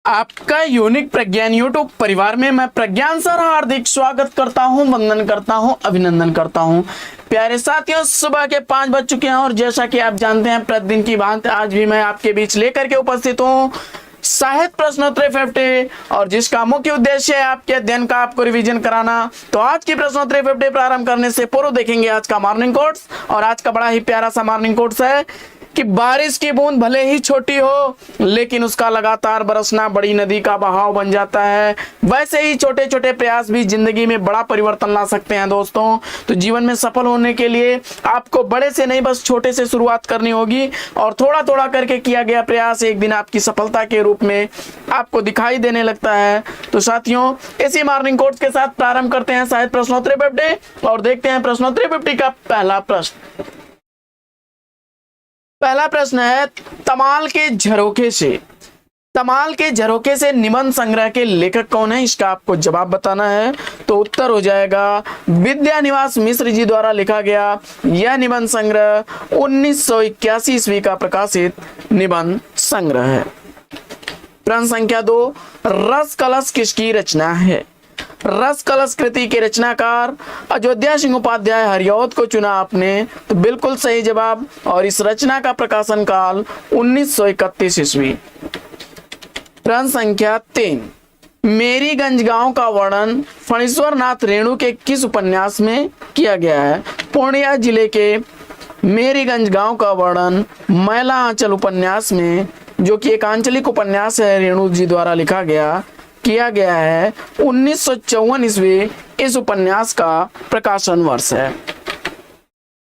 आपका यूनिक प्रज्ञान यूट्यूब परिवार में मैं प्रज्ञान सर हार्दिक स्वागत करता हूं, वंदन करता हूं, अभिनंदन करता हूं। प्यारे साथियों, सुबह के 5 बज चुके हैं और जैसा कि आप जानते हैं प्रतिदिन की भांति आज भी मैं आपके बीच लेकर के उपस्थित हूं साहित्य प्रश्नोत्तरी 50 और जिसका मुख्य उद्देश्य है आपके अध्ययन का आपको रिवीजन कराना। तो आज की प्रश्नोत्तरी 50 प्रारंभ करने से पूर्व देखेंगे आज का मॉर्निंग कोट्स। और आज का बड़ा ही प्यारा सा मॉर्निंग कोट्स है कि बारिश की बूंद भले ही छोटी हो लेकिन उसका लगातार बरसना बड़ी नदी का बहाव बन जाता है। वैसे ही छोटे छोटे प्रयास भी जिंदगी में बड़ा परिवर्तन ला सकते हैं दोस्तों। तो जीवन में सफल होने के लिए आपको बड़े से नहीं बस छोटे से शुरुआत करनी होगी और थोड़ा थोड़ा करके किया गया प्रयास एक दिन आपकी सफलता के रूप में आपको दिखाई देने लगता है। तो साथियों, इसी मॉर्निंग कोट्स के साथ प्रारंभ करते हैं साहित्य प्रश्नोत्तरी 50 और देखते हैं प्रश्नोत्तरी 50 का पहला प्रश्न। पहला प्रश्न है, तमाल के झरोखे से निबंध संग्रह के लेखक कौन है? इसका आपको जवाब बताना है। तो उत्तर हो जाएगा विद्यानिवास मिश्र जी द्वारा लिखा गया यह निबंध संग्रह 1981 ईस्वी का प्रकाशित निबंध संग्रह है। प्रश्न संख्या 2, रस कलश किसकी रचना है? रस कलश कृति के रचनाकार अयोध्या सिंह उपाध्याय हरिऔध को चुना आपने, तो बिल्कुल सही जवाब। और इस रचना का प्रकाशन काल 1931 ईस्वी। प्रश्न संख्या 3, मेरीगंज गांव का वर्णन फणीश्वर नाथ रेणु के किस उपन्यास में किया गया है? पूर्णिया जिले के मेरीगंज गांव का वर्णन मैला आंचल उपन्यास में, जो कि एक आंचलिक उपन्यास है, रेणु जी द्वारा लिखा गया किया गया है। 1954 ईस्वी इस उपन्यास का प्रकाशन वर्ष है।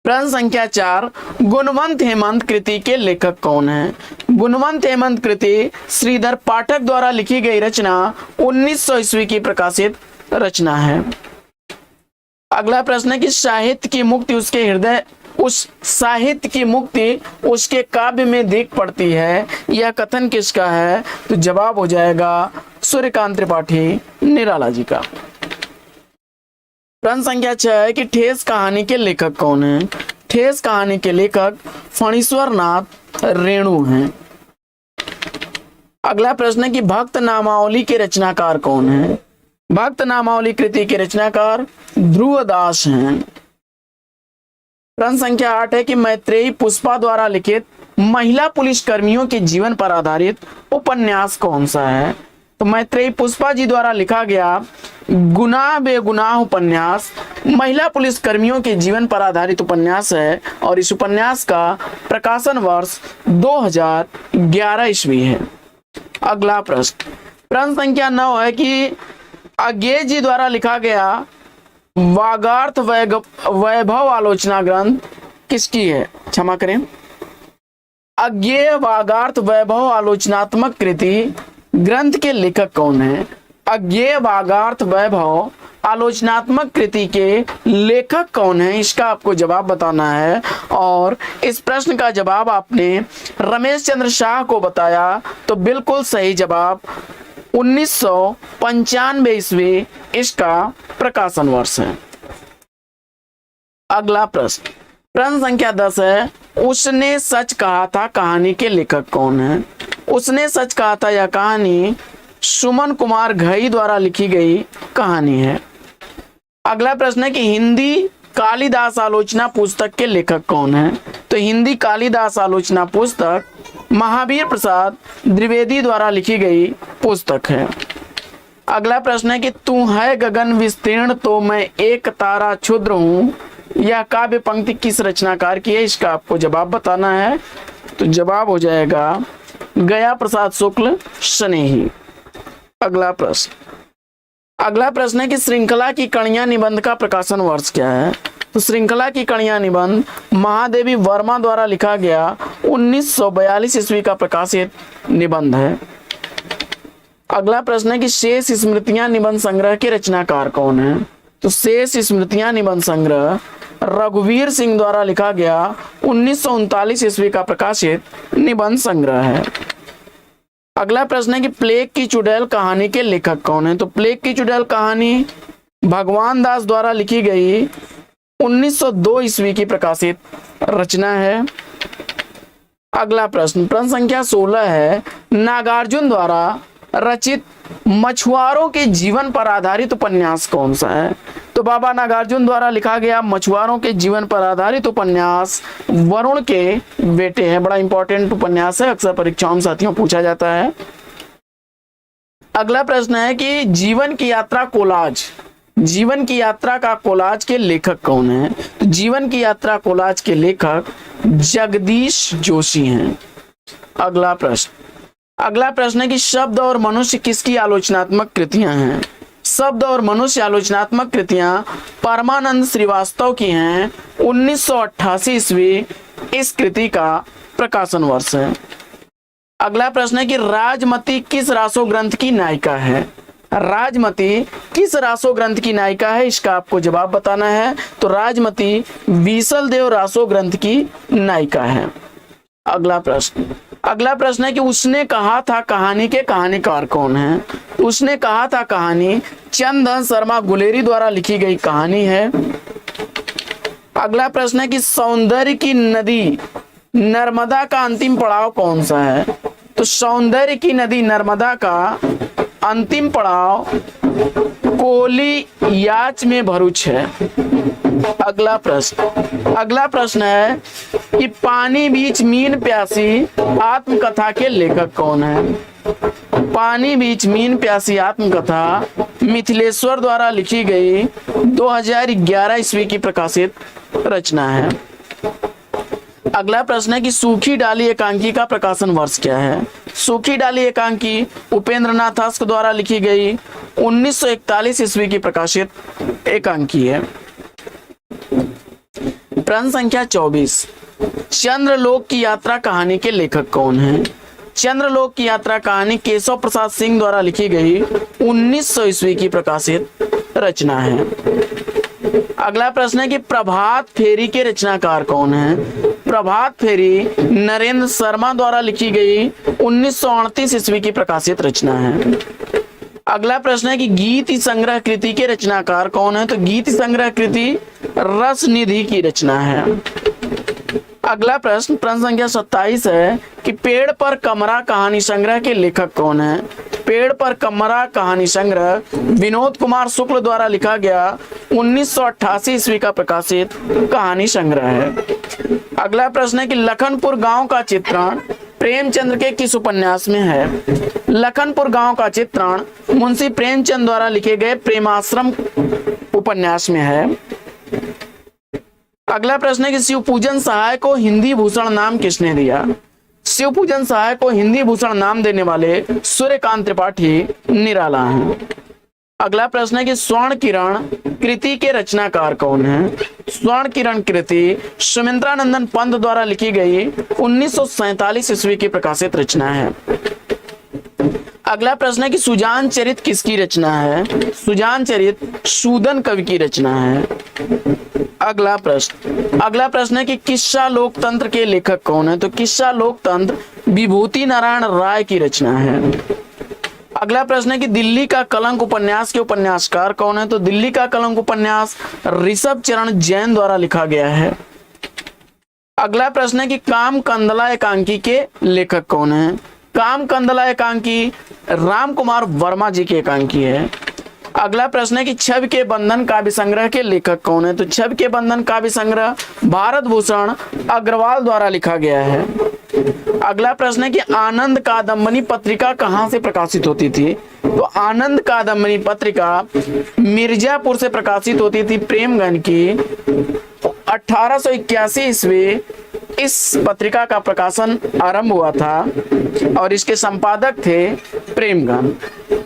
प्रश्न संख्या 4, गुणवंत हेमंत कृति के लेखक कौन है? गुणवंत हेमंत कृति श्रीधर पाठक द्वारा लिखी गई रचना 1900 ईस्वी की प्रकाशित रचना है। अगला प्रश्न है कि साहित्य की मुक्ति उसके काव्य में दिख पड़ती है, यह कथन किसका है? तो जवाब हो जाएगा सूर्यकांत त्रिपाठी निराला जी का। प्रश्न संख्या 6 है कि ठेस कहानी के लेखक कौन है? ठेस कहानी के लेखक फणीश्वर नाथ रेणु हैं। अगला प्रश्न है कि भक्त नामावली के रचनाकार कौन है? भक्त नामावली कृति के रचनाकार ध्रुव दास हैं। प्रश्न संख्या 8 है कि मैत्रेयी पुष्पा द्वारा लिखित महिला पुलिस कर्मियों के जीवन पर आधारित उपन्यास कौन सा है? तो मैत्रेयी पुष्पा जी द्वारा लिखा गया गुनाह बेगुनाह उपन्यास महिला पुलिस कर्मियों के जीवन पर आधारित उपन्यास है और इस उपन्यास का प्रकाशन वर्ष 2011 ईस्वी है। अगला प्रश्न संख्या 9 है कि अज्ञेय जी द्वारा लिखा गया वागार्थ वैभव आलोचना ग्रंथ किसकी है? क्षमा करें, अज्ञेय वागार्थ वैभव आलोचनात्मक कृति ग्रंथ के लेखक कौन है? अज्ञेय वागार्थ वैभव आलोचनात्मक कृति के लेखक कौन है? इसका आपको जवाब बताना है और इस प्रश्न का जवाब आपने रमेश चंद्र शाह को बताया, तो बिल्कुल सही जवाब 1995 ईस्वी इसका प्रकाशन वर्ष है। अगला प्रश्न संख्या 10 है, उसने सच कहा था कहानी के लेखक कौन है? उसने सच कहा था यह कहानी सुमन कुमार घई द्वारा लिखी गई कहानी है। अगला प्रश्न है कि हिंदी कालिदास आलोचना पुस्तक के लेखक कौन है? तो हिंदी कालिदास आलोचना पुस्तक महावीर प्रसाद द्विवेदी द्वारा लिखी गई पुस्तक है। अगला प्रश्न है कि तू है गगन विस्तीर्ण तो मैं एक तारा क्षुद्र हूँ, यह काव्य पंक्ति किस रचनाकार की है? इसका आपको जवाब बताना है। तो जवाब हो जाएगा गया प्रसाद शुक्ल स्नेही। अगला प्रश्न है कि श्रृंखला की कणियां निबंध का प्रकाशन वर्ष क्या है? तो श्रृंखला की कणियां निबंध महादेवी वर्मा द्वारा लिखा गया 1942 ईस्वी का प्रकाशित निबंध है। अगला प्रश्न है कि शेष स्मृतियां निबंध संग्रह के रचनाकार कौन है? तो शेष स्मृतियां निबंध संग्रह रघुवीर सिंह द्वारा लिखा गया 1939 ईस्वी का प्रकाशित निबंध संग्रह है। अगला प्रश्न है कि प्लेग की चुड़ैल कहानी के लेखक कौन है? तो प्लेग की चुड़ैल कहानी भगवान दास द्वारा लिखी गई 1902 ईस्वी की प्रकाशित रचना है। अगला प्रश्न संख्या 16 है, नागार्जुन द्वारा रचित मछुआरों के जीवन पर आधारित उपन्यास कौन सा है? तो बाबा नागार्जुन द्वारा लिखा गया मछुआरों के जीवन पर आधारित उपन्यास वरुण के बेटे है। बड़ा इंपॉर्टेंट उपन्यास है, अक्सर परीक्षाओं में साथियों पूछा जाता है। अगला प्रश्न है कि जीवन की यात्रा कोलाज, जीवन की यात्रा का कोलाज के लेखक कौन है? तो जीवन की यात्रा कोलाज के लेखक जगदीश जोशी हैं। अगला प्रश्न है कि शब्द और मनुष्य किसकी आलोचनात्मक कृतियां हैं? शब्द और मनुष्य आलोचनात्मक कृतियां परमानंद श्रीवास्तव की हैं। 1988 ईस्वी इस कृति का प्रकाशन वर्ष है। अगला प्रश्न है कि राजमती किस रासो ग्रंथ की नायिका है? राजमती किस रासो ग्रंथ की नायिका है, इसका आपको जवाब बताना है। तो राजमती बीसल देव रासो ग्रंथ की नायिका है। अगला प्रश्न है कि उसने कहा था कहानी के कहानीकार कौन है? तो उसने कहा था कहानी चंदन शर्मा गुलेरी द्वारा लिखी गई कहानी है। अगला प्रश्न है कि सौंदर्य की नदी नर्मदा का अंतिम पड़ाव कौन सा है? तो सौंदर्य की नदी नर्मदा का अंतिम पड़ाव कोलियाच में भरूच है। अगला प्रश्न है कि पानी बीच मीन प्यासी आत्मकथा के लेखक कौन है? पानी बीच मीन प्यासी आत्मकथा मिथिलेश्वर द्वारा लिखी गई 2011 ईस्वी की प्रकाशित रचना है। अगला प्रश्न है कि सूखी डाली एकांकी का प्रकाशन वर्ष क्या है? सूखी डाली एकांकी उपेंद्र नाथ हस्क द्वारा लिखी गई 1941 ईस्वी की प्रकाशित एकांकी है। प्रश्न संख्या 24, चंद्रलोक की यात्रा कहानी के लेखक कौन है? चंद्रलोक की यात्रा कहानी केशव प्रसाद सिंह द्वारा लिखी गई 1900 ईस्वी की प्रकाशित रचना है। अगला प्रश्न है कि प्रभात फेरी के रचनाकार कौन है? प्रभात फेरी नरेंद्र शर्मा द्वारा लिखी गई 1938 ईस्वी की प्रकाशित रचना है। अगला प्रश्न है कि गीत संग्रह कृति के रचनाकार कौन है? तो गीत संग्रह कृति रस निधि की रचना है। अगला प्रश्न संख्या 27 है कि पेड़ पर कमरा कहानी संग्रह के लेखक कौन है? पेड़ पर कमरा कहानी संग्रह विनोद कुमार शुक्ल द्वारा लिखा गया 1988 ईस्वी का प्रकाशित कहानी संग्रह है। अगला प्रश्न है कि लखनपुर गांव का चित्रण प्रेमचंद के किस उपन्यास में है? लखनपुर गांव का चित्रण मुंशी प्रेमचंद द्वारा लिखे गए प्रेमाश्रम उपन्यास में है। अगला प्रश्न है कि शिवपूजन सहाय को हिंदी भूषण नाम किसने दिया? शिवपूजन सहाय को हिंदी भूषण नाम देने वाले सूर्यकांत त्रिपाठी निराला हैं। अगला प्रश्न है कि स्वर्ण किरण कृति के रचनाकार कौन है? स्वर्ण किरण कृति सुमित्रानंदन पंत द्वारा लिखी गई 1947 ईस्वी की प्रकाशित रचना है। अगला प्रश्न है कि सुजान चरित किसकी रचना है? सुजान चरित सूदन कवि की रचना है। अगला प्रश्न है कि किस्सा लोकतंत्र के लेखक कौन है? तो किस्सा लोकतंत्र विभूति नारायण राय की रचना है। अगला प्रश्न है कि दिल्ली का कलंक उपन्यास के उपन्यासकार कौन है? तो दिल्ली का कलंक उपन्यास ऋषभ चरण जैन द्वारा लिखा गया है। अगला प्रश्न है कि काम कंदला एकांकी के लेखक कौन है? काम कंदला एकांकी राम कुमार वर्मा जी की एकांकी है। अगला प्रश्न है कि छवि के बंधन काव्य संग्रह के लेखक कौन है? तो छवि के बंधन काव्य संग्रह भारत भूषण अग्रवाल द्वारा लिखा गया है। अगला प्रश्न है कि आनंद कादम्बनी पत्रिका कहां से प्रकाशित होती थी? तो आनंद कादम्बनी पत्रिका मिर्जापुर से प्रकाशित होती थी प्रेमगंज की। 1881 ईस्वी इस पत्रिका का प्रकाशन आरंभ हुआ था और इसके संपादक थे प्रेमगंज।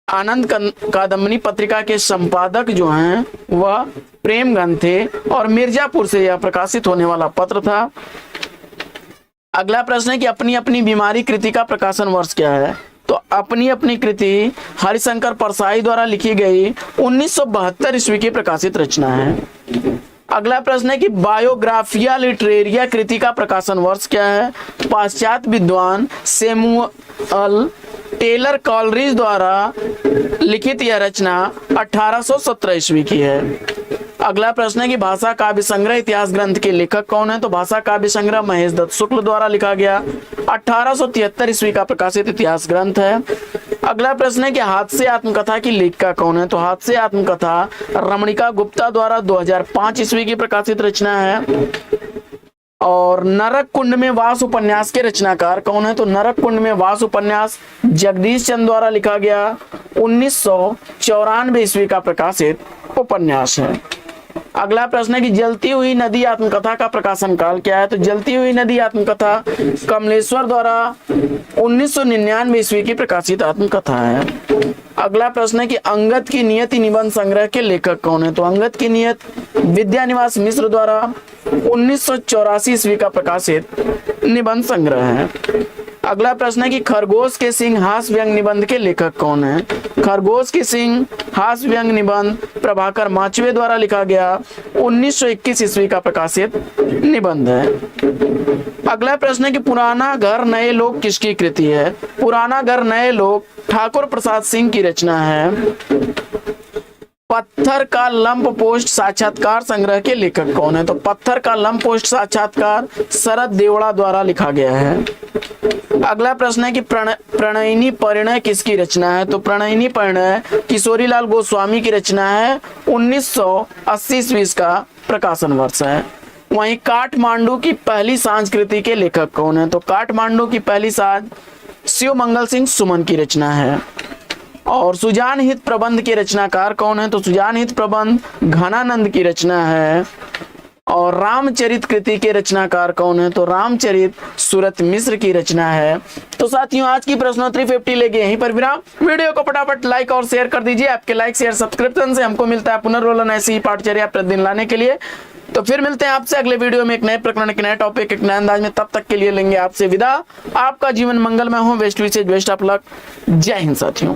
आनंद कादम्बनी पत्रिका के संपादक जो हैं वह प्रेमगंज थे और मिर्जापुर से यह प्रकाशित होने वाला पत्र था। अगला प्रश्न है कि अपनी अपनी बीमारी कृति का प्रकाशन वर्ष क्या है? तो अपनी अपनी कृति हरिशंकर परसाई द्वारा लिखी गई 1972 ईस्वी की प्रकाशित रचना है। अगला प्रश्न है कि बायोग्राफिया लिटरेरिया कृति का प्रकाशन वर्ष क्या है? पाश्चात्य विद्वान सैमुअल टेलर कॉलरिज द्वारा लिखित यह रचना 1817 ईस्वी की है। अगला प्रश्न है कि भाषा काव्य संग्रह इतिहास ग्रंथ के लेखक कौन है? तो भाषा काव्य संग्रह महेश दत्त शुक्ल द्वारा लिखा गया 1873 ईस्वी का प्रकाशित इतिहास ग्रंथ है। अगला प्रश्न है कि हादसे आत्मकथा की लेखिका कौन है? तो हादसे आत्मकथा रमणिका गुप्ता द्वारा 2005 ईस्वी की प्रकाशित रचना है। और नरक कुंड में वास उपन्यास के रचनाकार कौन है? तो नरक कुंड में वास उपन्यास जगदीश चंद्र द्वारा लिखा गया 1994 ईस्वी का प्रकाशित उपन्यास है। अगला प्रश्न है कि जलती हुई नदी आत्मकथा का प्रकाशन काल क्या है? तो जलती हुई नदी आत्मकथा कमलेश्वर द्वारा 1999 ईस्वी की प्रकाशित आत्मकथा है। अगला प्रश्न है कि अंगद की नियति निबंध संग्रह के लेखक कौन है? तो अंगद की नियत विद्यानिवास मिश्र द्वारा 1984 ईस्वी का प्रकाशित निबंध संग्रह है। अगला प्रश्न है कि खरगोश के सिंह हास्य व्यंग निबंध के लेखक कौन है? खरगोश के सिंह हास्य व्यंग निबंध प्रभाकर माचवे द्वारा लिखा गया 1921 ईस्वी का प्रकाशित निबंध है। अगला प्रश्न है कि पुराना घर नए लोग किसकी कृति है? पुराना घर नए लोग ठाकुर प्रसाद सिंह की रचना है। पत्थर का लंप पोस्ट साक्षात्कार संग्रह के लेखक कौन है? तो पत्थर का लंप पोस्ट साक्षात्कार शरद देवड़ा द्वारा लिखा गया है। अगला प्रश्न है कि प्रणयिनी परिणय किसकी रचना है? तो प्रणयिनी परिणय किशोरीलाल गोस्वामी की रचना है 1980 ईस्वी का प्रकाशन वर्ष है। वहीं काठमांडू की पहली सांस्कृति के लेखक कौन है? तो काठमांडू की पहली साज शिव मंगल सिंह सुमन की रचना है। और सुजान हित प्रबंध के रचनाकार कौन है? तो सुजान हित प्रबंध घनानंद की रचना है। और रामचरित कृति के रचनाकार कौन है? तो रामचरित सूरत मिश्र की रचना है। तो साथियों आज की प्रश्नोत्तरी 50 लेके यहीं पर विराम। वीडियो को फटाफट लाइक और शेयर कर दीजिए। आपके लाइक शेयर सब्सक्रिप्शन से हमको मिलता है पुनर्वलन ऐसी ही पाठचर्या प्रतिदिन लाने के लिए। तो फिर मिलते हैं आपसे अगले वीडियो में एक नए प्रकरण, एक नए टॉपिक, एक नए अंदाज में। तब तक के लिए लेंगे आपसे विदा। आपका जीवन मंगलमय हो। बेस्ट विशेष बेस्ट ऑफ लक। जय हिंद साथियों।